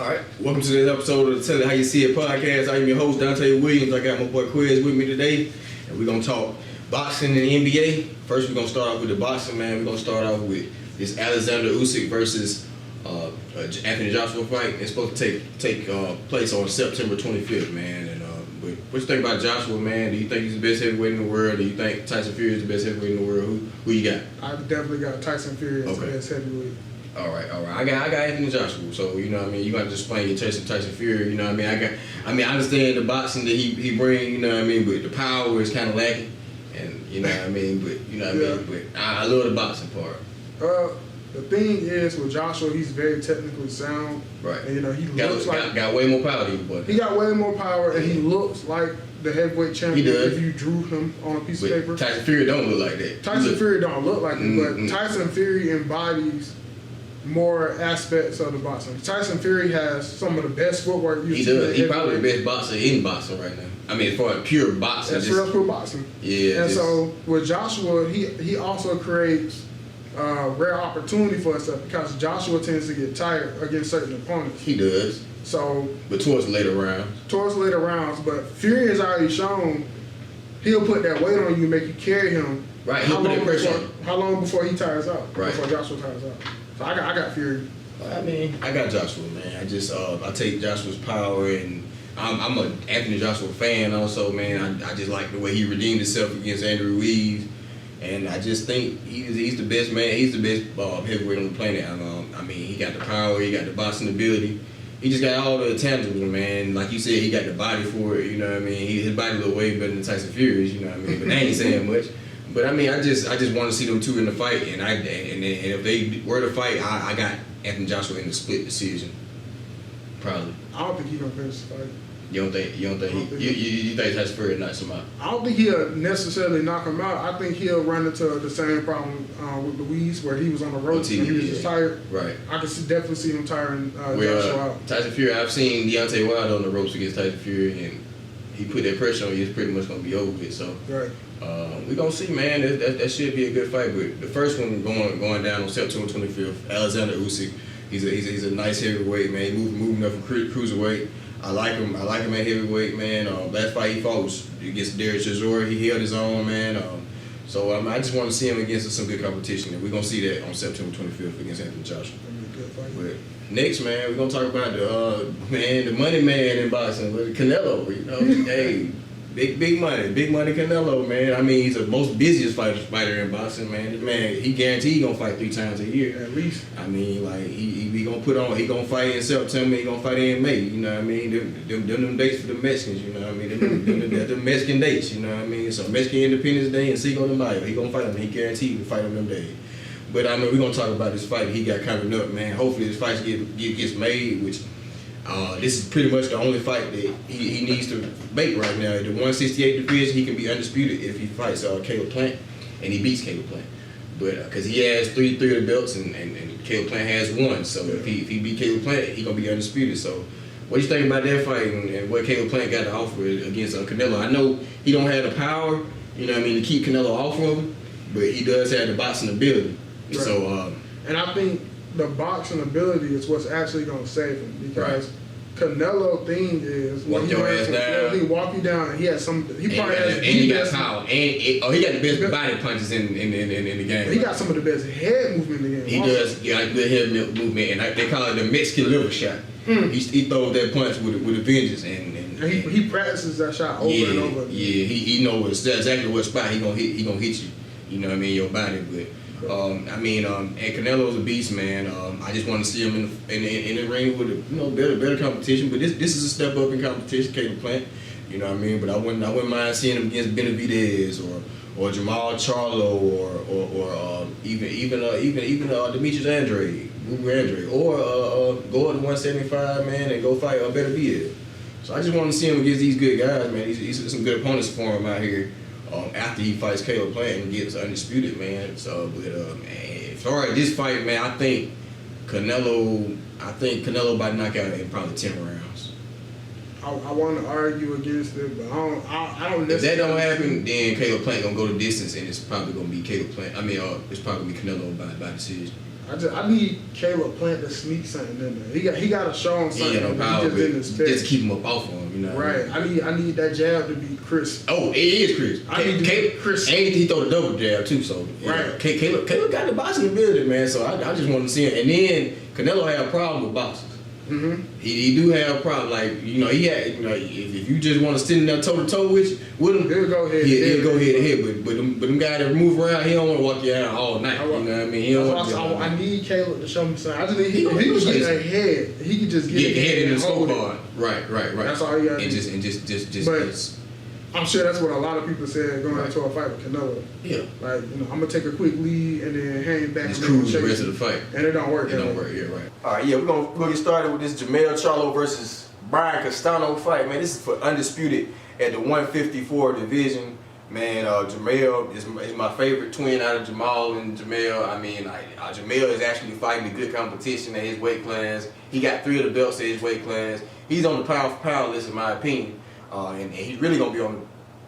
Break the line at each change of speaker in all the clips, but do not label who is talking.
All right, welcome to this episode of the Tell It How You See It podcast. I am your host, Dante Williams. I got my boy Quiz with me today, and we're going to talk boxing in the NBA. First, we're going to start off with the boxing, man. We're going to start off with this Alexander Usyk versus Anthony Joshua fight. It's supposed to take place on September 25th, man. And what you think about Joshua, man? Do you think he's the best heavyweight in the world? Do you think Tyson Fury is the best heavyweight in the world? Who you got?
I definitely got Tyson Fury as the best heavyweight.
All right. I got Anthony Joshua. So you know what I mean. You got to explain your Tyson Fury. You know what I mean. I understand the boxing that he bring. You know what I mean. But the power is kind of lacking. And you know what I mean. But you know what I mean. But I love the boxing part.
The thing is with Joshua, he's very technically sound.
Right.
And he
got way more power than you, boy.
He got way more power, and he looks like the heavyweight champion.
He does.
If you drew him on a piece of paper.
Tyson Fury don't look like that.
Tyson Fury don't look like it, but Tyson Fury embodies more aspects of the boxing. Tyson Fury has some of the best footwork you see.
He does. He's probably the best boxer in boxing right now. I mean, as far as pure boxing.
That's pure boxing.
Yeah.
And so with Joshua, he also creates rare opportunity for himself because Joshua tends to get tired against certain opponents.
He does.
So,
but towards the later rounds. But Fury has already shown he'll put that weight on you, make you carry him. Right. He'll put that pressure.
How long before he tires out?
Right.
Before Joshua tires out. So I got Fury.
I mean, I got Joshua, man. I just I take Joshua's power, and I'm a Anthony Joshua fan also, man. I just like the way he redeemed himself against Andrew Ruiz. And I just think he's the best man. He's the best heavyweight on the planet. I mean, he got the power, he got the boxing ability. He just got all the intangibles, man. Like you said, he got the body for it. You know what I mean? His body look way better than Tyson Fury's. You know what I mean? But they ain't saying much. But I mean, I just want to see them two in the fight. And if they were to fight, I got Anthony Joshua in the split decision. Probably.
I don't think he's gonna finish the fight.
You don't think you think Tyson Fury knocks him out?
I don't think he'll necessarily knock him out. I think he'll run into the same problem with Louise, where he was on the ropes and he was just tired.
Right.
I can definitely see him tiring Joshua out.
Tyson Fury, I've seen Deontay Wilder on the ropes against Tyson Fury, and he put that pressure on you. It's pretty much gonna be over with. So
right.
We're gonna see, man. That should be a good fight. But the first one going down on September 25th, Alexander Usyk. He's a nice heavyweight, man. Moving up from cruiserweight. I like him at heavyweight, man. Last fight he fought was against Derek Chisora. He held his own, man. So I just want to see him against some good competition, and we're gonna see that on September 25th against Anthony Joshua. But next, man, we're gonna talk about the money man in boxing, with Canelo. You know, hey, big money Canelo, man. I mean, he's the most busiest fighter in boxing, man. This man, he guaranteed he gonna fight 3 times a year
at least.
I mean, like he gonna he gonna fight in September, he gonna fight in May. You know what I mean? Them dates for the Mexicans. You know what I mean? Them Mexican dates. You know what I mean? So Mexican Independence Day and Cinco de Mayo, he gonna fight him. He guaranteed to fight him them days. But I mean, we're gonna talk about this fight he got coming up, man. Hopefully this fight gets made, which. This is pretty much the only fight that he needs to make right now. The 168 division, he can be undisputed if he fights Caleb Plant, and he beats Caleb Plant. But because he has three of the belts, and Caleb Plant has 1. So if he beat Caleb Plant, he gonna be undisputed. So what do you think about that fight and what Caleb Plant got to offer against Canelo? I know he don't have the power, you know what I mean, to keep Canelo off of him, but he does have the boxing ability. Right. So
and I think the boxing ability is what's actually going to save him, because Canelo thing is
walk your ass down.
He walk you down, and he has some. He probably has.
And he got power. He got the best body punches in the game.
He got some of the best head movement in the game.
He does got good head movement, and they call it the Mexican liver shot. He throws that punch with a vengeance, and
he practices that shot over and over.
Yeah, he knows exactly what spot he gonna hit you. You know what I mean, your body, but. And Canelo's a beast, man. I just want to see him in the ring with better competition. But this is a step up in competition, Caleb Plant. You know what I mean? But I wouldn't mind seeing him against Benavidez or Jamal Charlo or even Demetrius Andrade, or go to 175, man, and go fight Benavidez. So I just want to see him against these good guys, man. He's some good opponents for him out here. After he fights Caleb Plant and gets undisputed, man. So, but as far as this fight, man, I think Canelo about to knock out in probably 10 rounds.
I want to argue against it, but I don't.
If that don't happen, then Caleb Plant gonna go the distance, and it's probably gonna be Caleb Plant. I mean, it's probably gonna be Canelo by decision.
I need Caleb Plant to sneak something in there. He got to show him
He
something
ain't no
that
power,
he just didn't
just
expect.
keep him up off of him, you know.
Right. I need that jab to be crisp.
Oh, it is Chris.
I need to
Caleb,
be Chris.
and he throw the double jab too, so yeah.
Right.
Caleb got the boxing ability, man. So I just want to see him. And then Canelo had a problem with boxers.
Mm-hmm.
He do have a problem. Like, you know, he had, you know, if you just want to sit in there toe to toe with him,
He'll go ahead.
he'll go head to head. But them guys that move around, he don't want to walk you out all night. You know what I mean? He don't want
I need Caleb to show me something. I just need if he
gonna
can
show
get
you
ahead, he can just
get
ahead
in the
and hold it.
scorecard. Right.
That's all he got to do.
Just
But I'm sure that's what a lot of people said going into a fight with Canelo.
yeah.
Like, you know, I'm gonna take a quick lead and then hang back
Just
and
cruise the
chase
rest of
it.
the fight.
And it don't work.
It don't work, yeah, right. All right, yeah, we're gonna get started with this Jermell Charlo versus Brian Castano fight, man. This is for undisputed at the 154 division. Man, Jermell is my favorite twin out of Jamal and Jermell. I mean, Jermell is actually fighting the good competition at his weight class. He got 3 of the belts at his weight class. He's on the pound for pound list, in my opinion, and he's really gonna be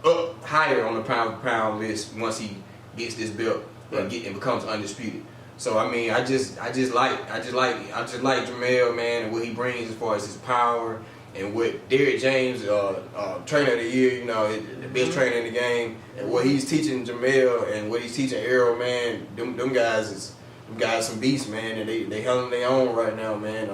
up higher on the pound for pound list once he gets this belt and becomes undisputed. So I mean, I just like Jermell, man, and what he brings as far as his power and what Derrick James, trainer of the year, you know, the best trainer in the game, and what he's teaching Jermell and what he's teaching Errol, man, them guys some beasts, man, and they held on their own right now, man.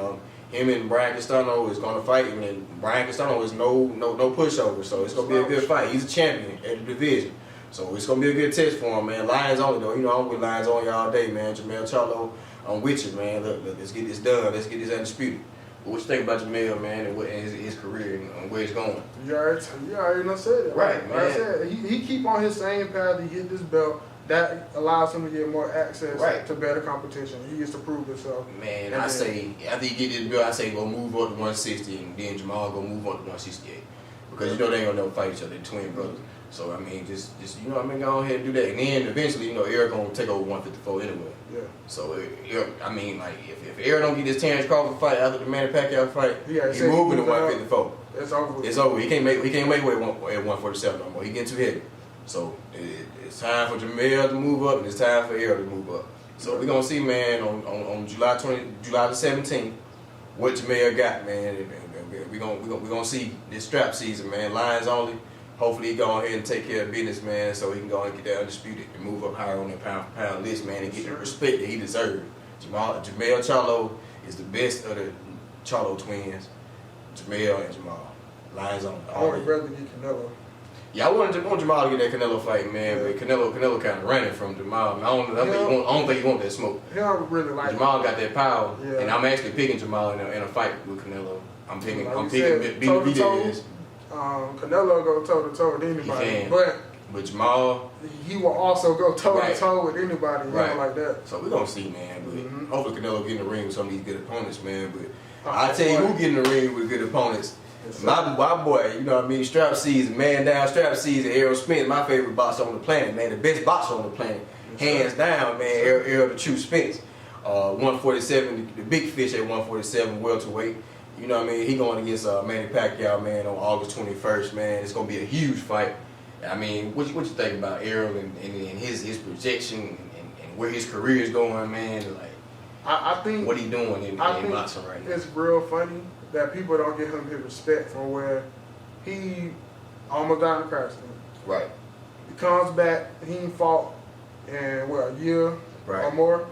Him and Brian Castano is gonna fight, and Brian Castano is no pushover, so it's gonna be a good fight. He's a champion at the division. So it's gonna be a good test for him, man. Lions only though. You know, I'm with Lions only all day, man. Jermell Charlo, I'm with you, man. Let's get this done. Let's get this undisputed. But what you think about Jermell, man, and his career and where he's going?
You already know said it.
Right,
like I
man.
said, he keep on his same path. He hit this belt. That allows him to get more access to better competition. He gets to prove himself.
Man, I say after he get this belt, I say go move up to 160, and then Jamal go move up to 168 because you know they ain't gonna never fight each other. They're twin brothers. So I mean, just you know, what I mean, go ahead and do that, and then eventually, you know, Eric gonna take over 154 anyway.
Yeah.
So I mean, like if Eric don't get this Terrence Crawford fight after the Manny Pacquiao fight, he moving to 154.
It's over.
It's over. He can't make weight at 147 no more. He getting too heavy. So it's time for Jermell to move up, and it's time for Eric to move up. So we're gonna see, man, on July the 17th, what Jermell got, man. And we're gonna see this strap season, man. Lions only. Hopefully he go ahead and take care of business, man, so he can go and get that undisputed and move up higher on that pound for pound list, man, and get the respect that he deserves. Jermell Charlo is the best of the Charlo twins. Jermell and Jamal. Lions only.
I would rather get Canelo.
Yeah, I want Jamal to get that Canelo fight, man, but Canelo kind of running from Jamal. I don't think he want that smoke.
He don't really like
Jamal got that power,
Yeah.
and I'm actually picking Jamal in a fight with Canelo. I'm picking
said,
BDS.
Canelo go toe to toe with anybody,
but Jamal,
he will also go toe to toe with anybody, like that.
So we're gonna see, man. But hopefully Canelo get in the ring with some of these good opponents, man. But
I
I tell you who get in the ring with good opponents. My boy, you know what I mean, strap season, man down strap season, Errol Spence, my favorite boxer on the planet, man, the best boxer on the planet. Hands down, man, Errol the True Spence. 147, the big fish at 147 welterweight. You know what I mean? He going against Manny Pacquiao, man, on August 21st, man. It's gonna be a huge fight. I mean, what you think about Errol and his projection and where his career is going, man? Like,
I think
what he doing in boxing right now?
It's real funny that people don't give him his respect for where he almost died in a car accident.
Right.
He comes back, he ain't fought in a year or more.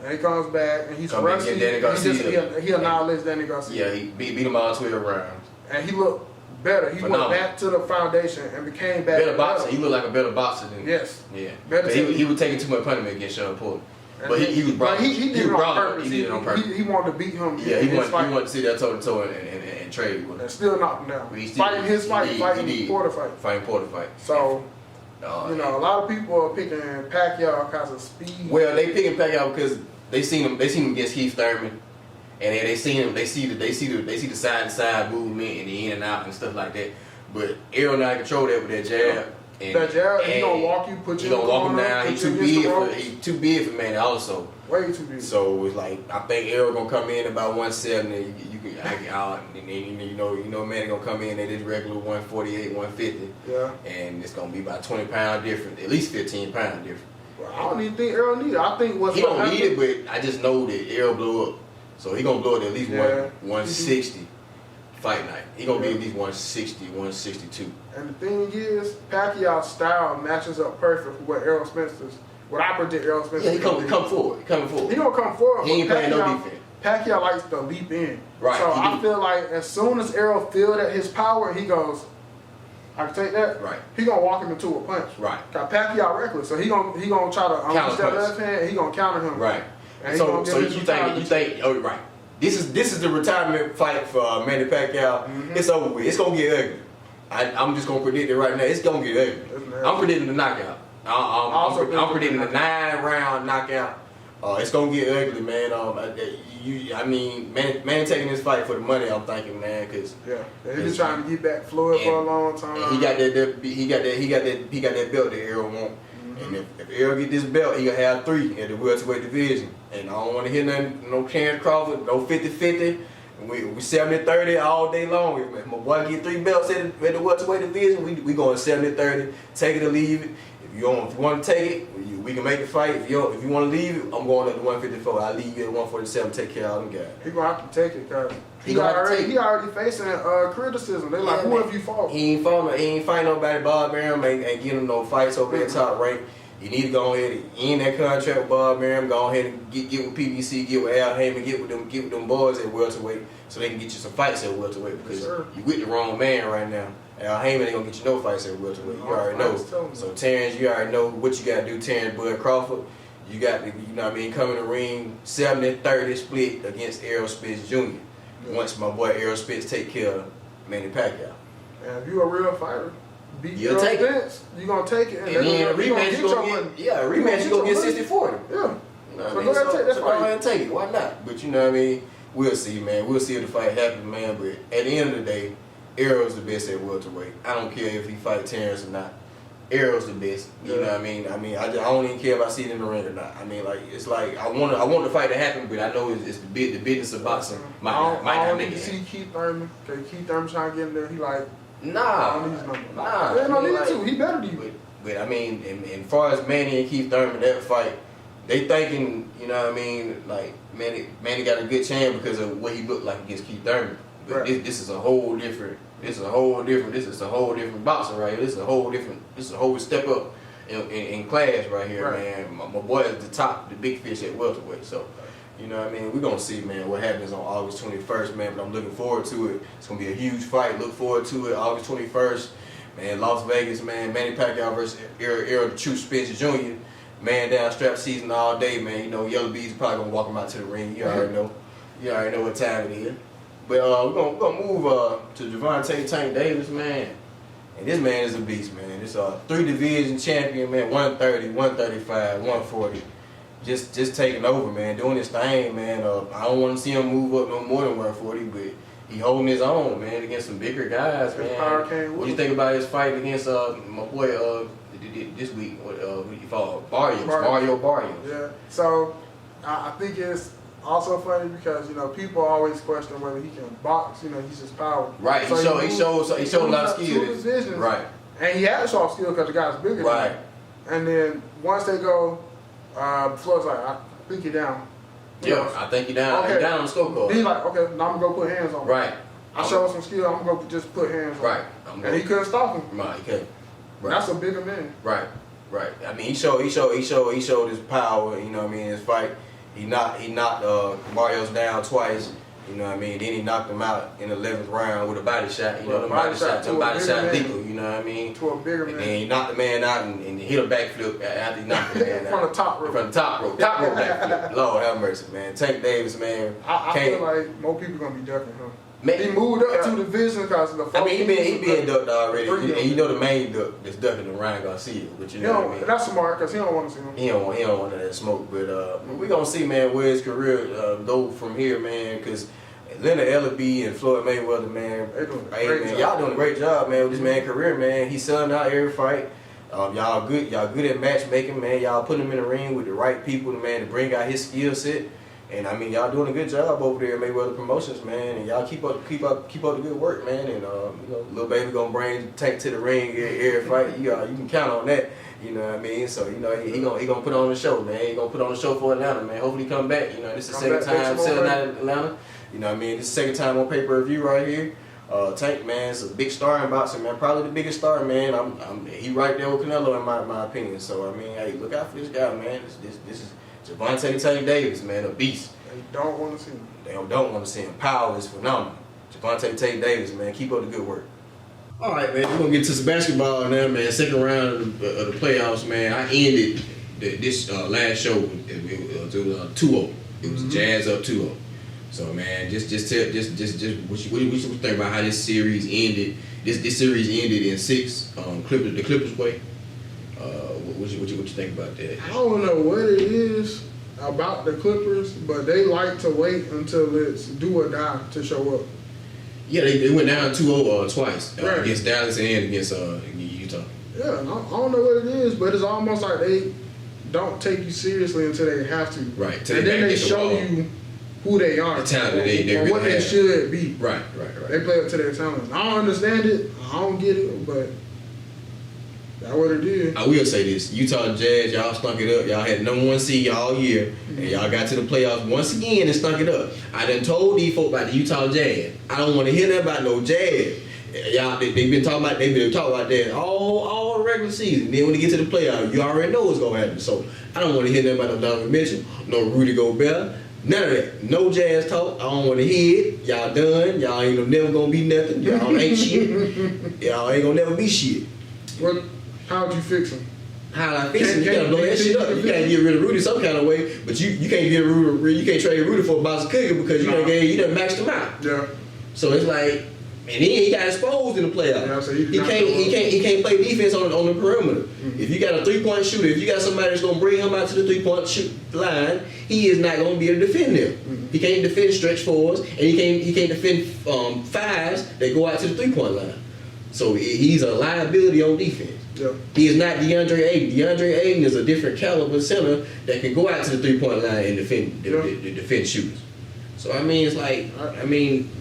And he comes back and he's rusty. He annihilates Danny Garcia.
Yeah, he beat him all 12 rounds.
And he looked better. He went back to the foundation and became
better boxer. He looked like a better boxer than
yeah.
But he was taking too much punishment against Sean Porter. But he was brawling.
He did it on purpose.
He did it on purpose.
He wanted to beat him.
Yeah, he wanted to see that toe to toe and trade with him.
And still knocked him down. Fighting his fight, fighting Porter fight.
Fighting Porter fight.
So, you know, a lot of people are picking Pacquiao because of speed.
Well, they picking Pacquiao because they seen him against Keith Thurman, and they see the side to side movement and the in and out and stuff like that. But Errol not control that with that jab.
And he gonna walk you, put you.
He gonna walk him down. He too big for Manny also.
Way too big.
So it's like I think Errol gonna come in about 170. You know Manny gonna come in at his regular 148, 150.
Yeah.
And it's gonna be about 20 pounds different, at least 15 pounds different.
Well, I don't even think Errol need it. I think what's
he don't need it, but I just know that Errol blow up. So he gonna blow it at least 160 fight night. He gonna be at least 160, 162.
And the thing is, Pacquiao's style matches up perfect for what Errol Spencer's. What I predict Errol Spence.
Yeah, he come forward. He coming forward.
He gonna come forward.
He ain't playing no defense.
Pacquiao likes to leap in.
Right.
So I feel like as soon as Errol feel that his power, he goes, I can take that.
Right.
He gonna walk him into a punch.
Right.
Cause Pacquiao reckless, so he gonna try to unleash that left hand. He gonna counter him.
Right.
And
so you think? Oh, right. This is the retirement fight for Manny Pacquiao. It's over with. It's gonna get ugly. I'm just gonna predict it right now. It's gonna get ugly. I'm predicting the knockout. I'm predicting the 9-round knockout. It's gonna get ugly, man. I mean, man taking this fight for the money. I'm thinking, man, because
he's been trying to get back Floyd for a long time.
And he got that belt that Errol want. And if Errol get this belt, he gonna have 3 at the welterweight division. And I don't want to hear nothing, no Terence Crawford, no 50-50. We 70-30 all day long. If my boy get 3 belts at the welterweight division, we going 70-30. Take it or leave it. If you want to take it, we can make the fight. If you want to leave it, I'm going at the 154. I'll leave you at 147. Take care of them guys.
He gonna have to take it because he already facing criticism. They like, who have you fought?
He ain't fight nobody. Bob Arum ain't getting him no fights over at top rank. You need to go ahead and end that contract with Bob Arum. Go ahead and get with PBC, get with Al Heyman, get with them boys at welterweight, so they can get you some fights at welterweight. Because you with the wrong man right now. Al Heyman ain't gonna get you no fights at welterweight. You already know. So Terence, you already know what you gotta do. Terence Bud Crawford, you got to, you know what I mean, come in the ring 70-30 split against Errol Spence Jr. Once my boy Errol Spence take care of Manny Pacquiao.
And if you a real fighter, beat
you'll take Spence,
you gonna take it.
And then a rematch you gonna get 60-40.
Yeah.
You know what I mean? So go ahead and take it. Why not? But you know what I mean? We'll see, man. We'll see if the fight happens, man. But at the end of the day, Errol's the best at welterweight. I don't care if he fight Terence or not. Errol's the best. You know what I mean? I don't even care if I see it in the ring or not. I mean, like, it's like I want the fight to happen, but I know it's the business of boxing. Might not make it.
See Keith Thurman. Okay, Keith Thurman trying to get in there. He like,
nah.
Yeah, no need to. He better than you.
But I mean, and far as Manny and Keith Thurman, that fight, they thinking, you know what I mean, like Manny got a good chance because of what he looked like against Keith Thurman. But this is a whole different boxing right here. This is a whole step up in class right here, man. My boy is the big fish at welterweight. So, you know what I mean? We're gonna see, man, what happens on August 21st, man. But I'm looking forward to it. It's gonna be a huge fight. Look forward to it. August 21st, man. Las Vegas, man. Manny Pacquiao versus Errol the True Spence Jr. Man down strap season all day, man. You know, Yellow Bees probably gonna walk him out to the ring. You already know. You already know what time it is. But we're gonna move to Gervonta Tank Davis, man. And this man is a beast, man. This 3-division champion, man. 130, 135, 140. Just taking over, man. Doing his thing, man. I don't want to see him move up no more than 140, but he holding his own, man, against some bigger guys, man. What do you think about his fight against my boy this week? Who he fought? Barrios.
Yeah. So I think it's also funny because, you know, people always question whether he can box. You know, he's just power.
Right. So he showed a lot of skill. Right.
And he had to show skill because the guy's bigger.
Right.
And then once they go, Floyd's like, I think you're down.
I think you're down. Okay. You're down on the scorecard.
He's like, okay, now I'm gonna go put hands on him.
Right.
I showed some skill. I'm gonna go just put hands on him. Right. And he couldn't stop him.
Right. He couldn't. Right.
That's a bigger man.
Right. I mean, he showed his power. You know what I mean? His fight. He knocked Barrios down twice. You know what I mean? Then he knocked him out in the 11th round with a body shot. You know, the body shot lethal. You know what I mean?
To a bigger man.
And then he knocked the man out and hit a backflip after he knocked the man out.
From the top rope.
From the top rope. Top rope backflip. Lord have mercy, man. Tank Davis, man.
I feel like more people gonna be ducking him.
Man,
he moved up 2 divisions because of the.
I mean, he been ducked already. And you know the main duck that's ducking the Ryan Garcia, but you know what I mean.
That's smart because he don't want to see him.
He don't want that smoke. But we gonna see, man, where his career go from here, man. Because Leonard Ellaby and Floyd Mayweather, man, y'all doing a great job, man, with this man's career, man. He's selling out every fight. Y'all good at matchmaking, man. Y'all putting him in the ring with the right people, man, to bring out his skill set. And I mean, y'all doing a good job over there at Mayweather Promotions, man. And y'all keep up the good work, man. And Lil Baby gonna bring Tank to the ring every fight. You can count on that. You know what I mean? So he gonna put on the show, man. He gonna put on the show for Atlanta, man. Hopefully he come back. You know, this is the second time selling out in Atlanta. You know what I mean? This is the second time on pay-per-view right here. Tank, man, is a big star in boxing, man. Probably the biggest star, man. He right there with Canelo in my opinion. So I mean, hey, look out for this guy, man. This is Gervonta Tank Davis, man, a beast.
They don't want to see him.
They don't want to see him. Power is phenomenal. Gervonta Tank Davis, man, keep up the good work. All right, man, we're going to get to some basketball now, man. Second round of the playoffs, man. I ended this last show with 2-0. It was Jazz up 2-0. So, man, just what you think about how this series ended? This series ended in 6, the Clippers way. What you think about that?
I don't know what it is about the Clippers, but they like to wait until it's do or die to show up.
Yeah, they went down 2-0 twice against Dallas and against Utah.
Yeah, I don't know what it is, but it's almost like they don't take you seriously until they have to.
Right.
And then they show you who they are,
the talent that they really
what they should be.
Right.
They play up to their talent. I don't understand it. I don't get it, but that's what it is.
I will say this: Utah Jazz, y'all stunk it up. Y'all had number 1 seed all year, and y'all got to the playoffs once again and stunk it up. I done told these folk about the Utah Jazz. I don't want to hear nothing about no Jazz. Y'all, they've been talking about that all the regular season. Then when they get to the playoffs, you already know what's gonna happen. So I don't want to hear nothing about no Donovan Mitchell, no Rudy Gobert. None of that. No Jazz talk. I don't want to hear it. Y'all done. Y'all ain't never gonna be nothing. Y'all ain't shit. Y'all ain't gonna never be shit.
What? How would you fix him?
How I fix him? You gotta blow that shit up. You gotta get rid of Rudy some kind of way, but you can't get Rudy. You can't trade Rudy for a box of cookies because you done maxed him out.
Yeah.
So it's like, and then he got exposed in the playoffs.
Yeah, so
he can't play defense on the perimeter. Mm-hmm. If you got a 3-point shooter, if you got somebody that's gonna bring him out to the 3-point line, he is not gonna be able to defend them. Mm-hmm. He can't defend stretch fours, and he can't defend fives that go out to the 3-point line. So he's a liability on defense.
Yeah.
He is not DeAndre Ayton. DeAndre Ayton is a different caliber center that can go out to the 3-point line and defend shooters. So I mean, it's like,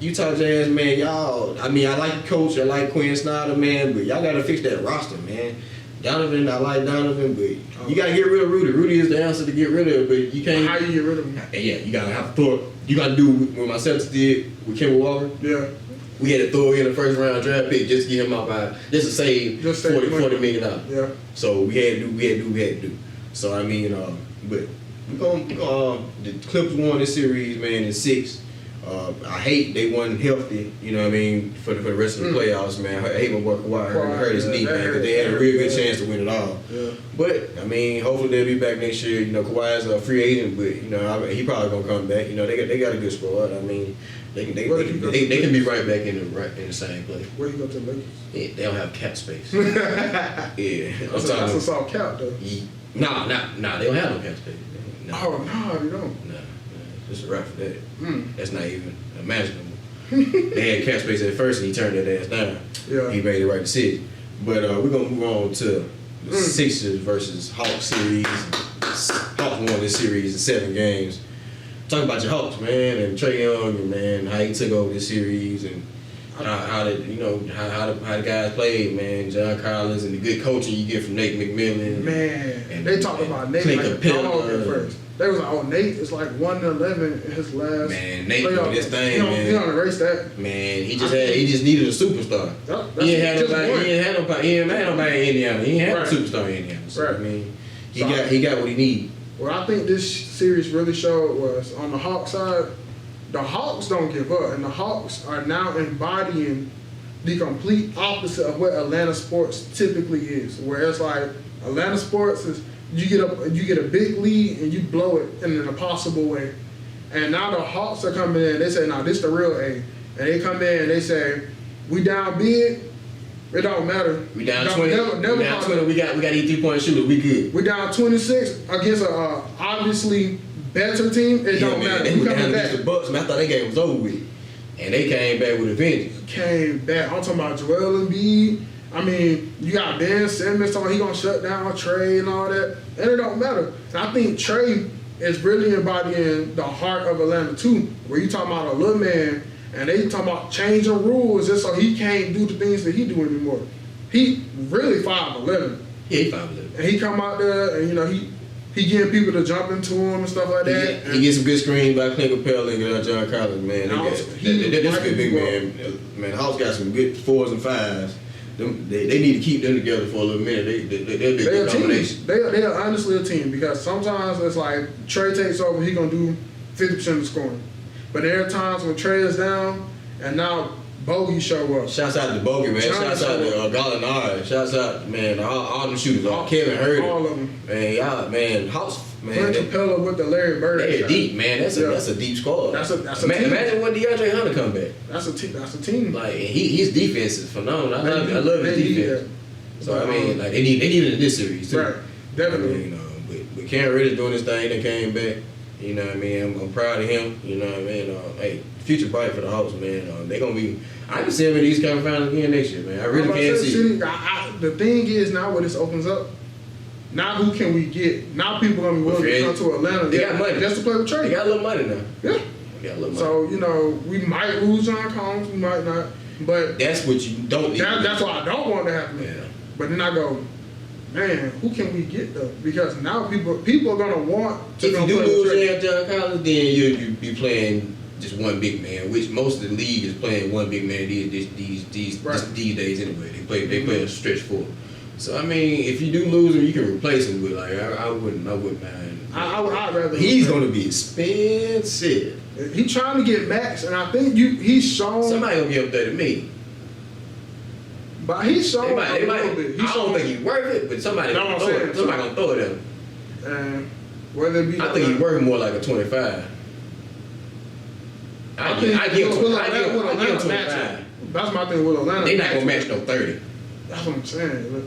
Utah Jazz, man, y'all. I mean, I like the coach, I like Quinn Snyder, man, but y'all gotta fix that roster, man. Donovan, I like Donovan, but you gotta get rid of Rudy. Rudy is the answer to get rid of, but you can't.
How you get rid of him?
Yeah, you gotta have to throw. You gotta do what my Celtics did with Kemba Walker.
Yeah.
We had to throw in a first round draft pick just to get him out by just to save $40 million.
Yeah.
So we had to do. So I mean, but we gonna the Clippers won this series, man, in 6. I hate they wasn't healthy, you know what I mean, for the rest of the playoffs, man. I hate my boy Kawhi hurt his knee, man, because they had a real good chance to win it all.
Yeah.
But I mean, hopefully they'll be back next year. You know, Kawhi's a free agent, but you know, he probably gonna come back. You know, they got a good squad. I mean, they can be right back in the same place.
Where you go to the Lakers?
Yeah, they don't have cap space.
Yeah, that's a soft cap though.
Nah, they don't have no cap space.
No. Oh no, you don't.
No. Just a wrap for that. That's not even imaginable. They had cap space at first and he turned that ass down.
Yeah.
He made the right decision. But we're going to move on to the Sixers versus Hawks series. Hawks won this series in 7 games. Talk about your Hawks, man, and Trae Young, and man, how he took over this series and how the guys played, man. John Collins and the good coaching you get from Nate McMillan.
Man, and they talked about Nate like a dog at first. They was like, oh, Nate is like 1-11 in his last.
Man, Nate doing this thing, man.
He don't erase that.
Man, he just needed a superstar. He ain't had nobody in Indiana. He ain't had a superstar in Indiana. So, I mean, he got what he needed.
What I think this series really showed was on the Hawks side, the Hawks don't give up, and the Hawks are now embodying the complete opposite of what Atlanta sports typically is. Where it's like Atlanta sports is you get a big lead and you blow it in an impossible way. And now the Hawks are coming in. They say, "Nah, this the real A." And they come in and they say, "We down big. It don't matter.
We down 20. We down 20. We got these 3-point shooters. We good.
We down 26 against a obviously better team. It don't matter.
They went down against the Bucks, man. I thought that game was over with, and they came back with a vengeance.
Came back. I'm talking about Joel Embiid. I mean, you got Ben Simmons talking he gonna shut down Trae and all that, and it don't matter. And I think Trae it's really embodying the heart of Atlanta too. Where you talking about a little man and they talking about changing rules just so he can't do the things that he do anymore. He really 5'11".
Yeah, he 5'11".
And he come out there and he getting people to jump into him and stuff like that.
He gets some good screens by Clint Capella and John Collins, man. That's a good big man. Man, Hawks got some good 4s and 5s. They need to keep them together for a little minute. They'll be a good combination.
They're honestly a team because sometimes it's like Trey takes over, he gonna do 50% of the scoring. But there are times when Trey is down and now Bogey show up.
Shouts out to Bogey, man. Shouts out to Gallinari. Shouts out, man, all them shooters. Kevin Huerter.
All of them.
Man, y'all, man, Hawks, man.
Clint Capella with the Larry Bird.
They're deep, man. That's a deep squad.
That's a team.
Imagine when DeAndre Hunter come back.
That's a team.
Like his defense is phenomenal. I love his defense. So I mean, like they need it in this series too.
Right, definitely.
I mean, but Cam Reddish doing this thing. They came back. You know what I mean? I'm proud of him. You know what I mean? Hey, future bright for the Hawks, man. They gonna be. I can see them in these kind of finals again next year, man. I really can't see.
The thing is now where this opens up. Now who can we get? Now people gonna be willing to come to Atlanta.
They got money
just to play with Trey.
They got a little money now.
Yeah.
They got a little money.
So we might lose John Collins, we might not. But
that's what you don't.
That's what I don't want to happen.
Yeah.
But then I go, man, who can we get though? Because now people are gonna want to.
If you do lose John Collins, then you be playing just one big man, which most of the league is playing one big man these days anyway. They play a stretch four. So I mean, if you do lose him, you can replace him with I wouldn't mind.
I'd rather.
He's going to be expensive.
He's trying to get max, and I think he's shown.
Somebody gonna give him $30 million.
But he's shown
a little bit. I don't think he's worth it, but somebody gonna throw it at him.
And whether it be,
I think he's worth more like a 25. I give him 25.
That's my thing with Atlanta.
They're not gonna match no 30.
That's what I'm saying. Look.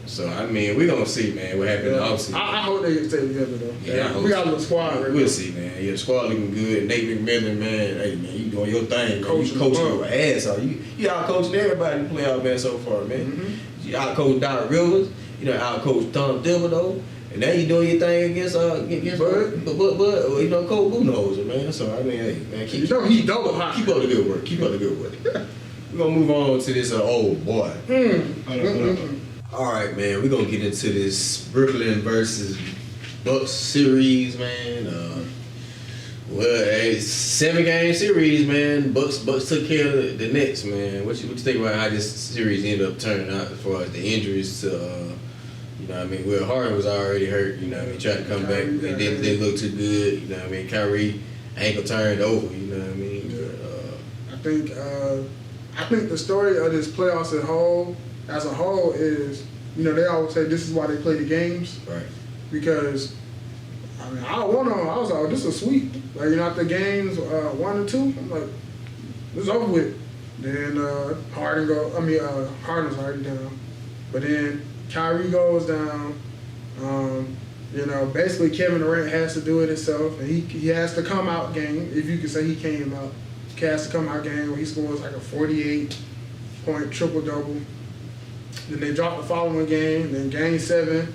So I mean, we're gonna see, man, what happens in the offseason.
I hope they stay together though.
Yeah,
we got a little squad right
We'll see, man. Yeah, the squad looking good. Nate McMillan, man. Hey, man, you doing your thing, man. You coaching your ass off. You out coaching everybody in the playoff, man, so far, man. Mm-hmm. You out coached Doc Rivers. You out coached Tom Thibodeau. And now you doing your thing against Coach Budenholzer, man. So I mean, hey, man,
he's double hot.
Keep up the good work. Keep up the good work. We're gonna move on to this old boy. All right, man. We're gonna get into this Brooklyn versus Bucks series, man. Well, it's 7-game series, man. Bucks took care of the Nets, man. What you think about how this series ended up turning out as far as the injuries to, you know what I mean? Will Harden was already hurt, you know what I mean? Tried to come back. It didn't look too good, you know what I mean? Kyrie ankle turned over, you know what I mean?
Yeah. I think the story of this playoffs as a whole is, you know, they always say this is why they play the games.
Right.
Because, I mean, I was like, this is sweet. Like, you know, after games 1 and 2, I'm like, this is over with. Then Harden's already down. But then Kyrie goes down. You know, basically Kevin Durant has to do it himself, and he has to come out game, if you could say he came out. He has to come out game where he scores like a 48-point triple-double. Then they dropped the following game. Then game 7,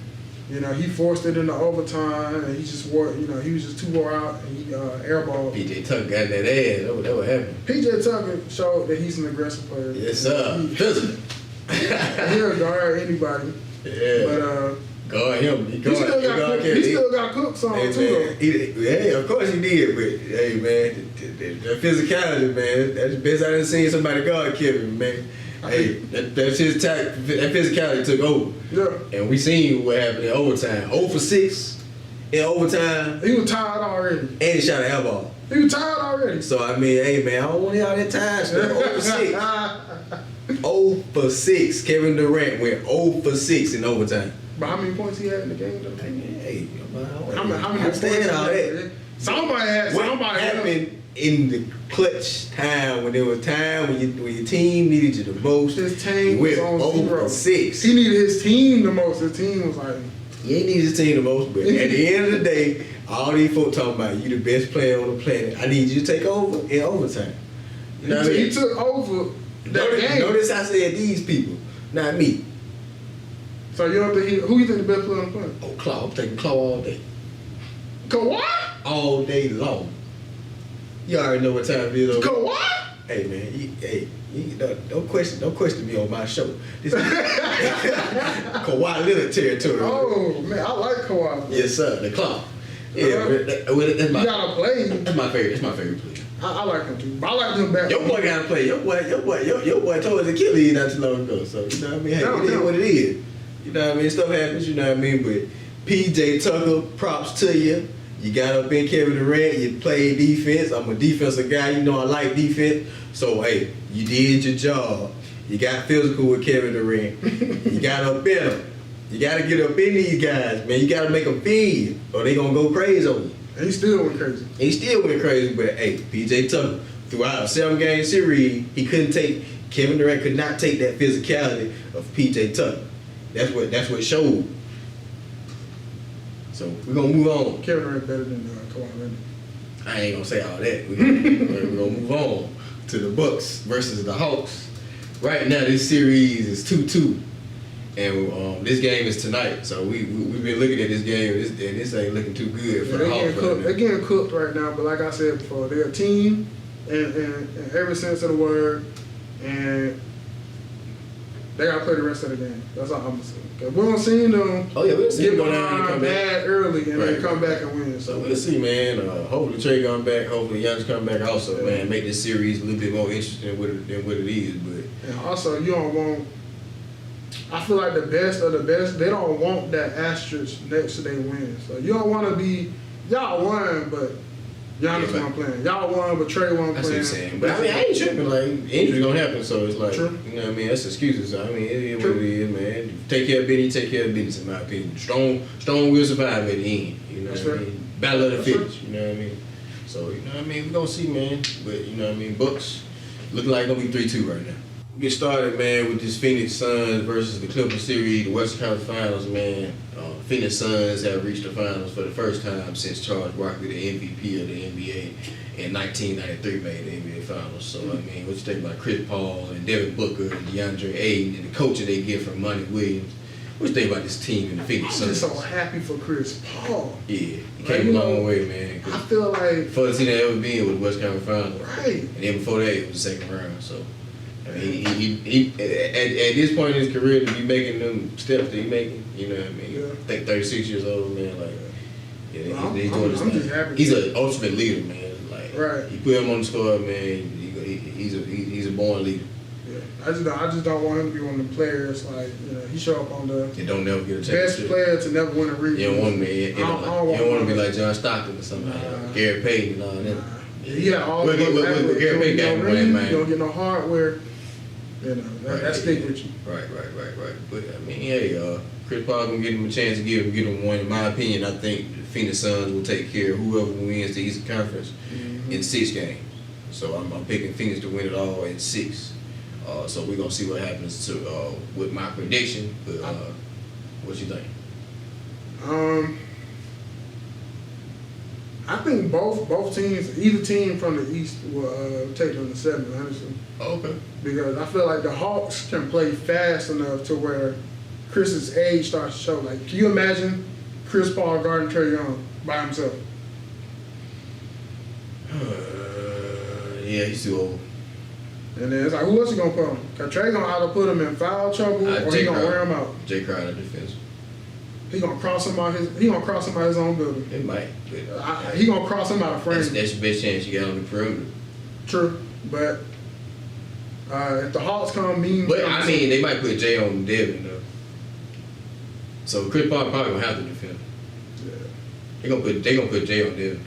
you know, he forced it into overtime, and he was just too wore out, and he airballed.
PJ Tucker got that ass. That what happened.
PJ Tucker showed that he's an aggressive player.
Yes, sir.
He'll guard anybody.
Yeah.
But
guard him. He
still got cooks on too, though.
Yeah, of course he did. But hey, man, the physicality, man, that's the best I done seen somebody guard Kevin, man. Hey, that's his type. That physicality took over.
Yeah.
And we seen what happened in overtime. 0 for 6 in overtime.
He was tired already.
And he shot an air ball.
He was tired already.
So I mean, hey man, I don't want to hear all that time stuff. 0 for 6. 0 for 6. Kevin Durant went 0 for 6 in overtime.
But how many points he had in the game though?
Hey,
how many points all that? Somebody happened
in the clutch time when there was time when your team needed you the most.
His team was on 0
for 6.
He needed his team the most. His team was like,
he ain't needed his team the most, but at the end of the day, all these folks talking about you the best player on the planet. I need you to take over in overtime. You know what I mean?
He took over that game.
Notice I said these people, not me.
So you don't think who you think the best player on the planet?
Oh, Claw. I'm taking Claw all day.
Kawhi?
all day long. You already know what time it is.
Kawhi?
Hey man, don't question me on my show. This is Kawhi Leonard territory.
Oh man, I like Kawhi. Bro.
Yes sir, the clock. Yeah, that's my.
You gotta play.
That's my favorite. That's my favorite player.
I like him too. But I like him better.
Your boy gotta play. Your boy tore his Achilles not too long ago. So you know what I mean. Hey, it is what it is. You know what I mean. Stuff happens. You know what I mean. But PJ Tucker, props to you. You got up in Kevin Durant. You played defense. I'm a defensive guy. You know I like defense. So hey, you did your job. You got physical with Kevin Durant. You got up in him. You gotta get up in these guys, man. You gotta make them feed, or they gonna go crazy on you.
And he still went crazy.
He still went crazy, but hey, PJ Tucker, throughout a 7-game series, Kevin Durant could not take that physicality of PJ Tucker. That's what showed. So we're gonna move on.
Kevin Durant better than Kawhi Leonard.
I ain't gonna say all that. We're gonna move on to the Bucks versus the Hawks. Right now, this series is 2-2. And this game is tonight, so we've been looking at this game, and this ain't looking too good for the Hawks.
They're getting cooked right now, but like I said before, they're a team in every sense of the word, and they gotta play the rest of the game. That's all I'm gonna say. Cause we don't see them.
Oh yeah, we'll see
get
them go down and come
bad
back
early, and
right.
then come back and win.
So we'll see, man. Hopefully Trey come back. Hopefully Giannis come back also, man. Make this series a little bit more interesting than what it is. But
and also, you don't want. I feel like the best of the best, they don't want that asterisk next to their wins. So you don't want to be, y'all won, but Giannis wasn't playing. Y'all won, but Trey wasn't
that's
playing.
what I'm saying. But I mean, I ain't tripping. Like, injury gonna happen, so it's like,
True.
you know what I mean? That's excuses. So, I mean, it is what it is, man. Take care of business, take care of business, in my opinion. Strong will survive at the end. You know
That's
what I
right.
mean? Battle of the
That's
fittest. You know what I mean? So, you know what I mean? We're gonna see, man. But, you know what I mean? Bucks looking like gonna be 3-2 right now. Get started, man, with this Phoenix Suns versus the Clippers series, the Western Conference Finals, man. Phoenix Suns have reached the finals for the first time since Charles Barkley, the MVP of the NBA, in 1993 made the NBA Finals. So, I mean, what you think about Chris Paul and Devin Booker and DeAndre Ayton and the coaching they get from Monty Williams? What you think about this team and the Phoenix
I'm
Suns?
just so happy for Chris Paul.
Yeah, he came a long way, man.
I feel like
First team that ever been with the Western Conference Finals.
right.
And then before that, it was the second round. So, I mean, he at this point in his career to be making them steps that he making, you know what I mean?
Yeah.
I think 36 years old, man. Like, yeah,
Well,
he's doing his
I'm
thing.
just happy.
He's an ultimate leader, man. Like,
Right.
You put him on the squad, man. He's a born leader.
Yeah. I just don't want him to be one of the players like he show up on the
And don't never get a
best
championship.
player to never win a ring.
You don't want him. You don't want to be like John Stockton or something.
Nah.
Gary Payton and all that.
Yeah, all
But
the
Gary Payton got him winning, man.
You don't get no hardware. That stick with you.
Right. But I mean, hey, Chris Paul gonna give him a chance to get him one. In my opinion, I think the Phoenix Suns will take care of whoever wins the Eastern Conference in 6 games. So I'm picking Phoenix to win it all in 6. So we're gonna see what happens with my prediction. But what you think?
I think both teams, either team from the East will take them to 7, honestly.
Okay.
Because I feel like the Hawks can play fast enough to where Chris's age starts to show. Like, can you imagine Chris Paul guarding Trae Young by himself?
Yeah, he's too old.
And then it's like, who else you gonna put him? Cause Trae gonna either put him in foul trouble or he gonna wear him out.
Jay Crowder defense.
He gonna cross him out his own building.
It might. But
He gonna cross him out of frame.
that's your best chance you got on the perimeter.
True, but if the Hawks come mean,
But I mean, they might put Jay on Devin though. So Chris Paul probably gonna have to defend.
yeah.
They gonna put Jay on Devin.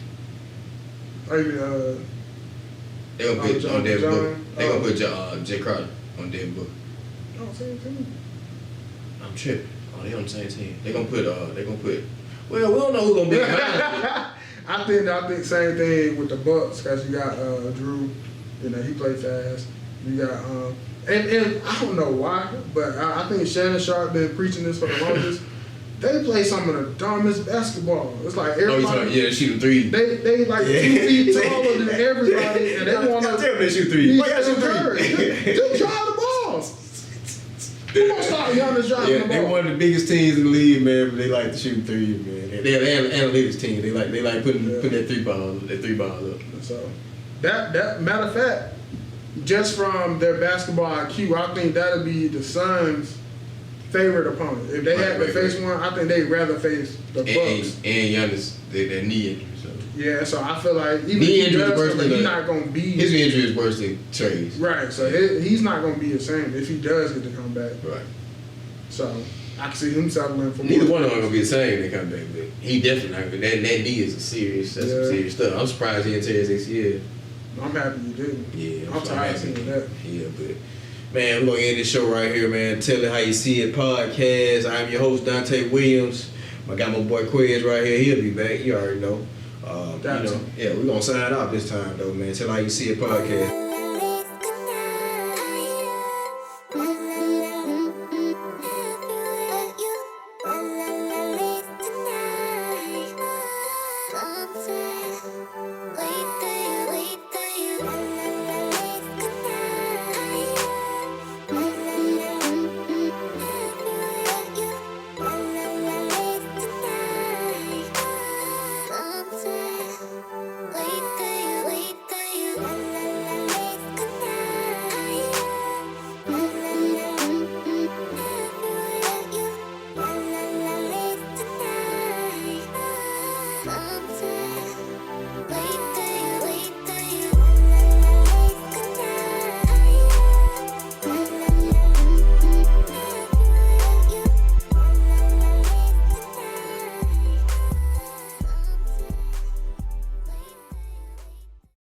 They gonna put on Devin Booker. They gonna put Jay Crowder on Devin Booker.
Same team.
I'm tripping. Oh, they on the same team. They gonna put. Well, we don't know who's gonna be.
I think same thing with the Bucks because you got Drew, he played fast. You got and I don't know why, but I think Shannon Sharp been preaching this for the longest. They play some of the dumbest basketball. It's like everybody.
They shoot 3.
They like 2 feet taller than everybody, and they want to.
Tell them they shoot 3. Why y'all shoot 3?
Just try the balls. Who gonna stop Giannis dropping the
They
ball.
one of the biggest teams in the league, man. But they like to shoot threes, man. They have an analytics team. They like putting that three ball up.
So that matter of fact, just from their basketball IQ, I think that'll be the Suns' favorite opponent. If they had to face one, I think they'd rather face the Bucks.
And Giannis, their knee injury. So.
Yeah, so I feel like even
Knee
if he
injury
does,
worse than
he's not gonna be
his injury is worse than Trey's.
right. So he's not gonna be the same if he does get to come back.
Right.
So I can see him settling for
Neither
more.
one of them are gonna be the same when they come back, but he definitely not. That knee is some serious stuff. I'm surprised he didn't tear his ACL.
I'm happy you didn't.
Yeah,
I'm tired of seeing that.
Yeah, but man, we're gonna end this show right here, man. Tell it how you see it podcast. I'm your host Dante Williams. I got my boy Quiz right here. He'll be back. You already know. We're gonna sign off this time though, man. Tell how you see it podcast.